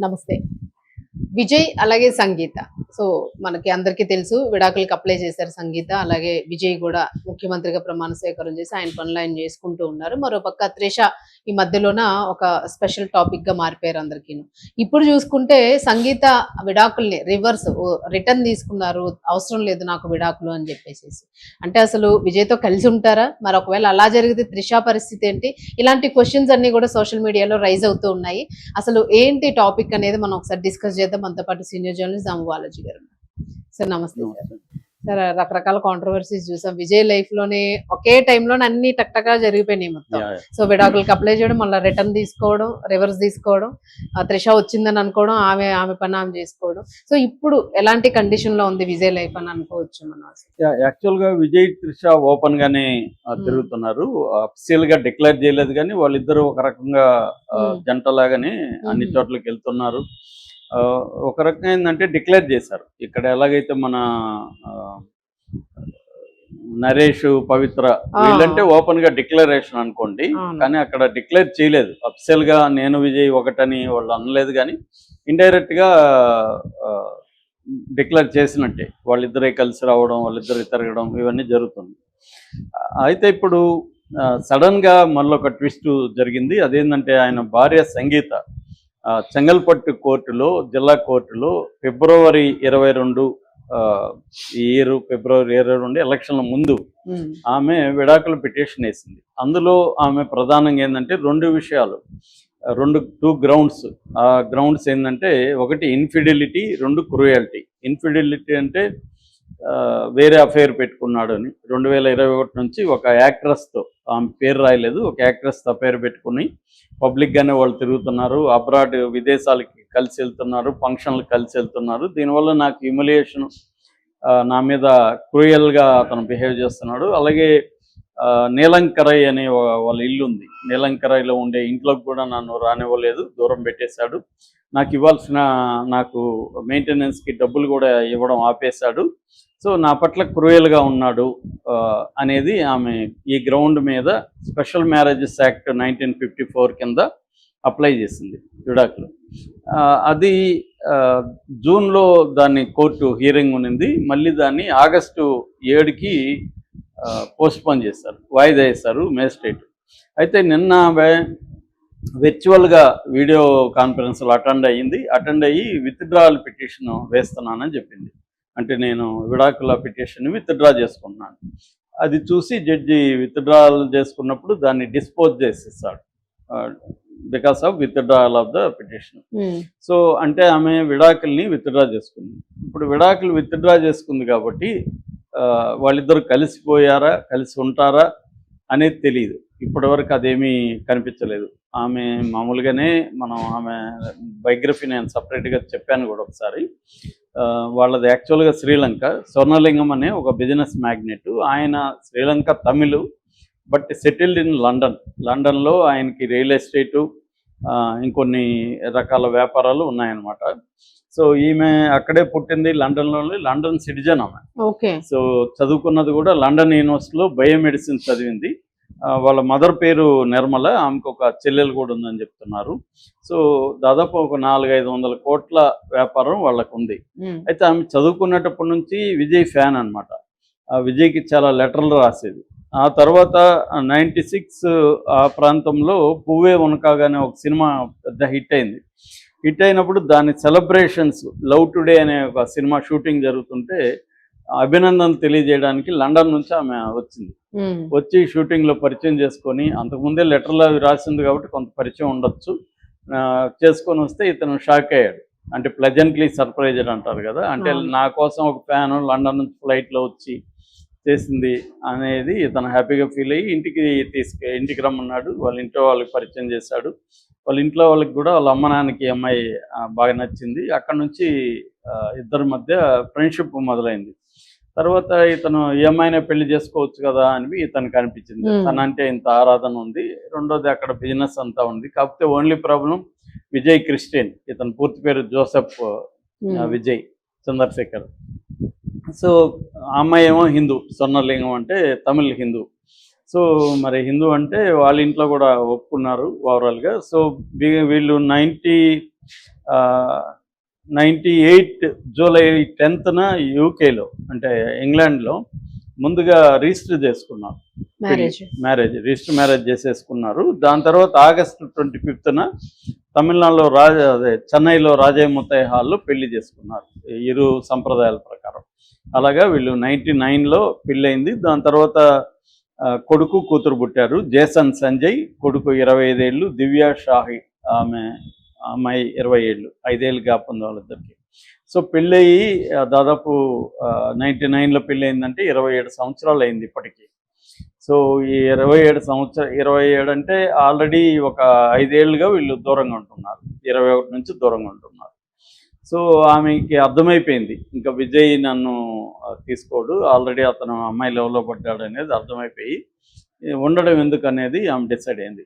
నమస్తే. విజయ్ అలాగే సంగీత. సో, మనకి అందరికీ తెలుసు విడాకులకి అప్లై చేశారు సంగీత. అలాగే విజయ్ గూడా ముఖ్యమంత్రిగా ప్రమాణ స్వీకారం చేసి ఆయన పనులు ఆయన చేసుకుంటూ ఉన్నారు. మరోపక్క త్రిష ఈ మధ్యలోన ఒక స్పెషల్ టాపిక్‌గా మారిపోయారు అందరికీను. ఇప్పుడు చూసుకుంటే సంగీత విడాకుల్ని రిటర్న్ తీసుకున్నారు. అవసరం లేదు నాకు విడాకులు అని చెప్పేసేసి. అంటే అసలు విజయ్‌తో కలిసి ఉంటారా? మరి ఒకవేళ అలా జరిగితే త్రిష పరిస్థితి ఏంటి? ఇలాంటి క్వెషన్స్ అన్నీ కూడా సోషల్ మీడియాలో రైజ్ అవుతూ ఉన్నాయి. అసలు ఏంటి టాపిక్ అనేది మనం ఒకసారి డిస్కస్ చేద్దాం. మనతో పాటు సీనియర్ జర్నలిస్ట్ దాము బాలాజీ గారు ఉన్నారు. సార్ నమస్తే సార్. సార్ రకరకాల కాంట్రవర్సీస్ చూసాం. విజయ్ లైఫ్ లోనే ఒకే టైంలోనే అన్ని టక్టగా జరిగిపోయినాయి మొత్తం. సో విడాకులకి అప్లై చేయడం, మళ్ళీ రిటర్న్ తీసుకోవడం, రివర్స్ తీసుకోవడం, త్రిష వచ్చిందని అనుకోవడం, ఆమె పని ఆమె చేసుకోవడం. సో ఇప్పుడు ఎలాంటి కండిషన్ లో ఉంది విజయ్ లైఫ్ అని అనుకోవచ్చు మనం? యాక్చువల్ గా విజయ్ త్రిష ఓపెన్ గానే తిరుగుతున్నారు. అఫీషియల్ గా డిక్లేర్ చేయలేదు కానీ వాళ్ళిద్దరూ ఒక రకంగా జంట లాగానే అన్ని చోట్లకి వెళ్తున్నారు. ఒక రకంగా ఏంటంటే డిక్లేర్ చేశారు. ఇక్కడ ఎలాగైతే మన నరేష్, పవిత్ర వీళ్ళంటే ఓపెన్ గా డిక్లరేషన్ అనుకోండి, కానీ అక్కడ డిక్లేర్ చేయలేదు. అఫీషియల్ గా నేను విజయ్ ఒకటని వాళ్ళు అనలేదు, కానీ ఇండైరెక్ట్ గా డిక్లేర్ చేసినట్టే. వాళ్ళిద్దరే కలిసి రావడం, వాళ్ళిద్దరే తిరగడం ఇవన్నీ జరుగుతుంది. అయితే ఇప్పుడు సడన్ గా మళ్ళొక ట్విస్ట్ జరిగింది. అదేంటంటే ఆయన భార్య సంగీత చెంగల్పట్టు కోర్టులో, జిల్లా కోర్టులో ఫిబ్రవరి 22 ఈ ఇయర్ ఫిబ్రవరి 22 ఎలక్షన్ల ముందు ఆమె విడాకుల పిటిషన్ వేసింది. అందులో ఆమె ప్రధానంగా ఏంటంటే రెండు విషయాలు, టూ గ్రౌండ్స్. ఆ గ్రౌండ్స్ ఏంటంటే ఒకటి ఇన్ఫిడిలిటీ, రెండు క్రూయల్టీ. ఇన్ఫిడిలిటీ అంటే వేరే అఫైర్ పెట్టుకున్నాడు అని 2021 నుంచి ఒక యాక్ట్రెస్తో, ఆమె పేరు రాయలేదు, ఒక యాక్ట్రెస్తో అఫైర్ పెట్టుకుని పబ్లిక్గానే వాళ్ళు తిరుగుతున్నారు, అబ్రాడ్ విదేశాలకి కలిసి వెళ్తున్నారు, ఫంక్షన్లకు కలిసి వెళ్తున్నారు. దీనివల్ల నాకు హ్యూమిలియేషన్, నా మీద క్రూయల్గా అతను బిహేవ్ చేస్తున్నాడు. అలాగే నీలంకరై అనే వాళ్ళ ఇల్లు ఉంది, నీలంకరైలో ఉండే ఇంట్లోకి కూడా నన్ను రానివ్వలేదు, దూరం పెట్టేశాడు. నాకు ఇవ్వాల్సిన మెయింటెనెన్స్కి డబ్బులు కూడా ఇవ్వడం ఆపేశాడు. సో నా పట్ల క్రూయల్గా ఉన్నాడు అనేది ఆమె ఈ గ్రౌండ్ మీద స్పెషల్ మ్యారేజెస్ యాక్ట్ 1954 కింద అప్లై చేసింది విడాకులు. అది జూన్లో దాన్ని కోర్టు హీరింగ్ ఉన్నింది. మళ్ళీ దాన్ని ఆగస్టు 7కి పోస్ట్పోన్ చేశారు, వాయిదా వేశారు మేజిస్ట్రేట్. అయితే నిన్న వర్చువల్గా వీడియో కాన్ఫరెన్స్లో అటెండ్ అయ్యి విత్డ్రాయల్ పిటిషన్ వేస్తున్నానని చెప్పింది. అంటే నేను విడాకుల పిటిషన్ విత్డ్రా చేసుకున్నాను. అది చూసి జడ్జి విత్డ్రాయల్ చేసుకున్నప్పుడు దాన్ని డిస్పోజ్ చేసేస్తాడు because of withdrawal of the petition. So అంటే ఆమె విడాకుల్ని విత్డ్రా చేసుకుంది. ఇప్పుడు విడాకులు విత్డ్రా చేసుకుంది కాబట్టి వాళ్ళిద్దరు కలిసిపోయారా, కలిసి ఉంటారా అనేది తెలియదు. ఇప్పటివరకు అదేమీ కనిపించలేదు. ఆమె మామూలుగానే ఆమె బయోగ్రఫీ నేను సపరేట్గా చెప్పాను కూడా ఒకసారి. వాళ్ళది యాక్చువల్గా శ్రీలంక. స్వర్ణలింగం అనే ఒక బిజినెస్ మ్యాగ్నెట్. ఆయన Sri Lanka Tamil, but settled in లండన్లో ఆయనకి రియల్ ఎస్టేటు, ఇంకొన్ని రకాల వ్యాపారాలు ఉన్నాయన్నమాట. సో ఈమె అక్కడే పుట్టింది, లండన్ సిటిజన్ ఆమె. సో చదువుకున్నది కూడా లండన్ యూనివర్సిటీలో బయోమెడిసిన్ చదివింది. వాళ్ళ మదర్ పేరు నిర్మల, ఆమెకు ఒక చెల్లెలు కూడా ఉందని చెప్తున్నారు. సో దాదాపు ఒక 400-500 కోట్ల వ్యాపారం వాళ్ళకు ఉంది. అయితే ఆమె చదువుకునేటప్పటి నుంచి విజయ్ ఫ్యాన్ అనమాట. విజయ్కి చాలా లెటర్లు రాసేది. ఆ తర్వాత 96 ఆ ప్రాంతంలో పువ్వే వనకాగానే ఒక సినిమా పెద్ద హిట్ అయింది. హిట్ అయినప్పుడు దాని సెలబ్రేషన్స్, లవ్ టుడే అనే ఒక సినిమా షూటింగ్ జరుగుతుంటే అభినందనలు తెలియజేయడానికి లండన్ నుంచి ఆమె వచ్చింది. వచ్చి షూటింగ్లో పరిచయం చేసుకొని, అంతకుముందే లెటర్లు అవి రాసింది కాబట్టి కొంత పరిచయం ఉండొచ్చు, చేసుకొని వస్తే ఇతను షాక్ అయ్యాడు. అంటే ప్లెజెంట్లీ సర్ప్రైజ్డ్ అంటారు కదా, అంటే నా కోసం ఒక ఫ్యాన్ లండన్ నుంచి ఫ్లైట్లో వచ్చి చేసింది అనేది ఇతను హ్యాపీగా ఫీల్ అయ్యి ఇంటికి రమ్మన్నాడు. వాళ్ళ ఇంట్లో వాళ్ళకి పరిచయం చేశాడు. వాళ్ళ ఇంట్లో వాళ్ళకి కూడా వాళ్ళ అమ్మ నాన్నకి అమ్మాయి బాగా నచ్చింది. అక్కడ నుంచి ఇద్దరి మధ్య ఫ్రెండ్షిప్ మొదలైంది. తర్వాత ఇతను ఈ అమ్మాయినే పెళ్లి చేసుకోవచ్చు కదా అని ఇతనికి అనిపించింది. తనంటే ఇంత ఆరాధన ఉంది, రెండోది అక్కడ బిజినెస్ అంతా ఉంది. కాకపోతే ఓన్లీ ప్రాబ్లం విజయ్ క్రిస్టియన్. ఇతని పూర్తి పేరు జోసెఫ్ విజయ్ చంద్రశేఖర్. సో అమ్మాయి ఏమో హిందూ, స్వర్ణలింగం అంటే తమిళ్ హిందూ. సో మరి హిందూ అంటే వాళ్ళ ఇంట్లో కూడా ఒప్పుకున్నారు ఓవరాల్గా. సో వీళ్ళు జూలై 10న యూకేలో అంటే ఇంగ్లాండ్లో ముందుగా రిజిస్టర్ చేసుకున్నారు మ్యారేజ్ రిజిస్టర్ మ్యారేజ్ చేసేసుకున్నారు. దాని తర్వాత ఆగస్టు 25న తమిళనాడులో చెన్నైలో రాజయ్య ముత్తయ్య హాల్లో పెళ్లి చేసుకున్నారు ఇరు సంప్రదాయాల ప్రకారం. అలాగా వీళ్ళు 99లో పెళ్ళయింది. దాని తర్వాత కొడుకు కూతురు పుట్టారు. జేసన్ సంజయ్ కొడుకు 25 ఏళ్ళు, దివ్య షాహి అమ్మాయి 20 ఏళ్ళు, 5 ఏళ్ళు గ్యాప్ ఉంది వాళ్ళిద్దరికి. సో పెళ్ళయి దాదాపు 99లో పెళ్ళయిందంటే 27 సంవత్సరాలు అయింది ఇప్పటికీ. సో ఈ 27 అంటే ఆల్రెడీ ఒక 5 ఏళ్ళుగా వీళ్ళు దూరంగా ఉంటున్నారు, 21 నుంచి దూరంగా ఉంటున్నారు. సో ఆమెకి అర్థమైపోయింది ఇంకా విజయ్ నన్ను తీసుకోడు, ఆల్రెడీ అతను అమ్మాయి లెవెల్లో పడ్డాడు అనేది అర్థమైపోయి ఉండడం ఎందుకు అనేది ఆమె డిసైడ్ అయింది.